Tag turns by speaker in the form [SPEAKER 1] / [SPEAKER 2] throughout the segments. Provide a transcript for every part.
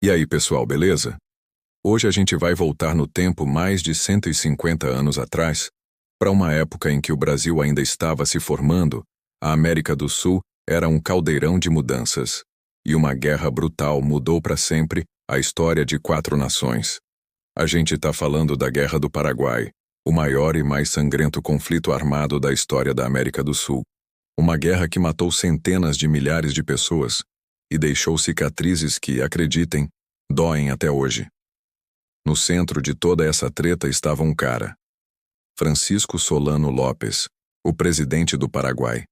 [SPEAKER 1] E aí, pessoal, beleza? Hoje a gente vai voltar no tempo mais de 150 anos atrás, para uma época em que o Brasil ainda estava se formando, a América do Sul era um caldeirão de mudanças, e uma guerra brutal mudou para sempre a história de 4 nações. A gente está falando da Guerra do Paraguai, o maior e mais sangrento conflito armado da história da América do Sul. Uma guerra que matou centenas de milhares de pessoas e deixou cicatrizes que, acreditem, doem até hoje. No centro de toda essa treta estava um cara, Francisco Solano Lopes, o presidente do Paraguai.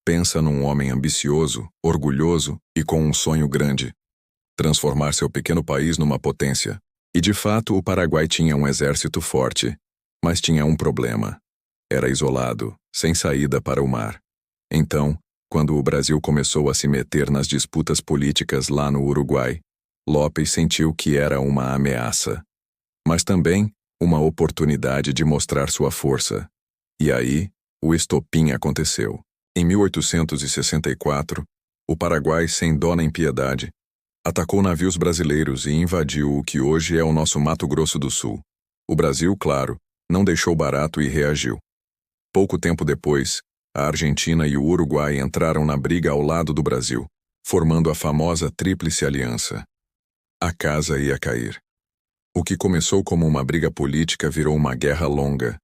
[SPEAKER 1] Pensa num homem ambicioso, orgulhoso e com um sonho grande: transformar seu pequeno país numa potência. E de fato o Paraguai tinha um exército forte, mas tinha um problema. Era isolado, sem saída para o mar. Então, quando o Brasil começou a se meter nas disputas políticas lá no Uruguai, Lopes sentiu que era uma ameaça, mas também uma oportunidade de mostrar sua força. E aí, o estopim aconteceu. Em 1864, o Paraguai, sem dó nem piedade, atacou navios brasileiros e invadiu o que hoje é o nosso Mato Grosso do Sul. O Brasil, claro, não deixou barato e reagiu. Pouco tempo depois, a Argentina e o Uruguai entraram na briga ao lado do Brasil, formando a famosa Tríplice Aliança. A casa ia cair. O que começou como uma briga política virou uma guerra longa,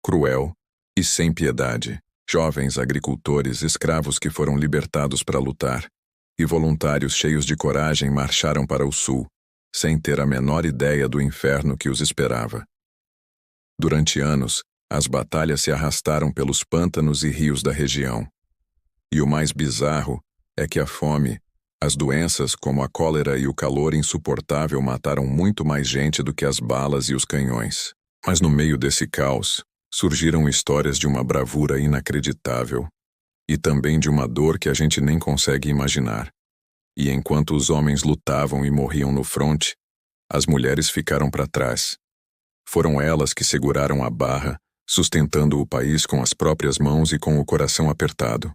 [SPEAKER 1] cruel e sem piedade. Jovens agricultores escravos que foram libertados para lutar, e voluntários cheios de coragem marcharam para o sul, sem ter a menor ideia do inferno que os esperava. Durante anos, as batalhas se arrastaram pelos pântanos e rios da região. E o mais bizarro é que a fome, as doenças como a cólera e o calor insuportável mataram muito mais gente do que as balas e os canhões. Mas no meio desse caos, surgiram histórias de uma bravura inacreditável e também de uma dor que a gente nem consegue imaginar. E enquanto os homens lutavam e morriam no fronte, as mulheres ficaram para trás. Foram elas que seguraram a barra, sustentando o país com as próprias mãos e com o coração apertado.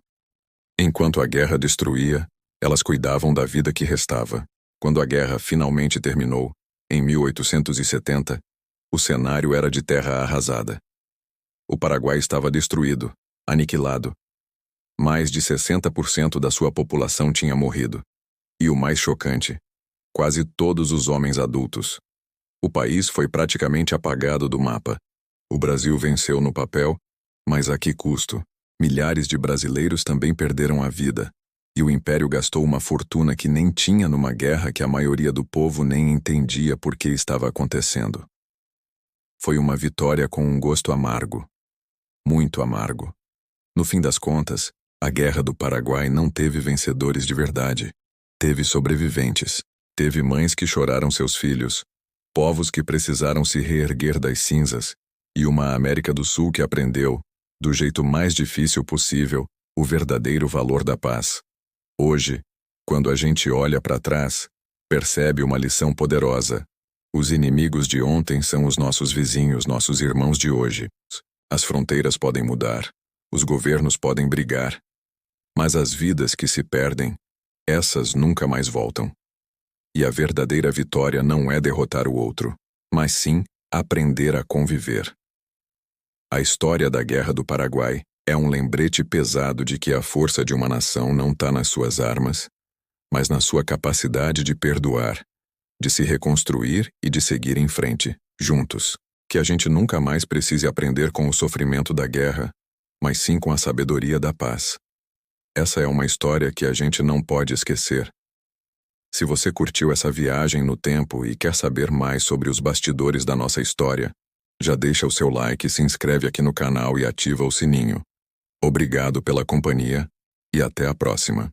[SPEAKER 1] Enquanto a guerra destruía, elas cuidavam da vida que restava. Quando a guerra finalmente terminou, em 1870, o cenário era de terra arrasada. O Paraguai estava destruído, aniquilado. Mais de 60% da sua população tinha morrido. E o mais chocante, quase todos os homens adultos. O país foi praticamente apagado do mapa. O Brasil venceu no papel, mas a que custo? Milhares de brasileiros também perderam a vida. E o Império gastou uma fortuna que nem tinha numa guerra que a maioria do povo nem entendia por que estava acontecendo. Foi uma vitória com um gosto amargo. Muito amargo. No fim das contas, a Guerra do Paraguai não teve vencedores de verdade. Teve sobreviventes. Teve mães que choraram seus filhos, povos que precisaram se reerguer das cinzas, e uma América do Sul que aprendeu, do jeito mais difícil possível, o verdadeiro valor da paz. Hoje, quando a gente olha para trás, percebe uma lição poderosa. Os inimigos de ontem são os nossos vizinhos, nossos irmãos de hoje. As fronteiras podem mudar, os governos podem brigar, mas as vidas que se perdem, essas nunca mais voltam. E a verdadeira vitória não é derrotar o outro, mas sim aprender a conviver. A história da Guerra do Paraguai é um lembrete pesado de que a força de uma nação não está nas suas armas, mas na sua capacidade de perdoar, de se reconstruir e de seguir em frente, juntos. Que a gente nunca mais precise aprender com o sofrimento da guerra, mas sim com a sabedoria da paz. Essa é uma história que a gente não pode esquecer. Se você curtiu essa viagem no tempo e quer saber mais sobre os bastidores da nossa história, já deixa o seu like, se inscreve aqui no canal e ativa o sininho. Obrigado pela companhia e até a próxima.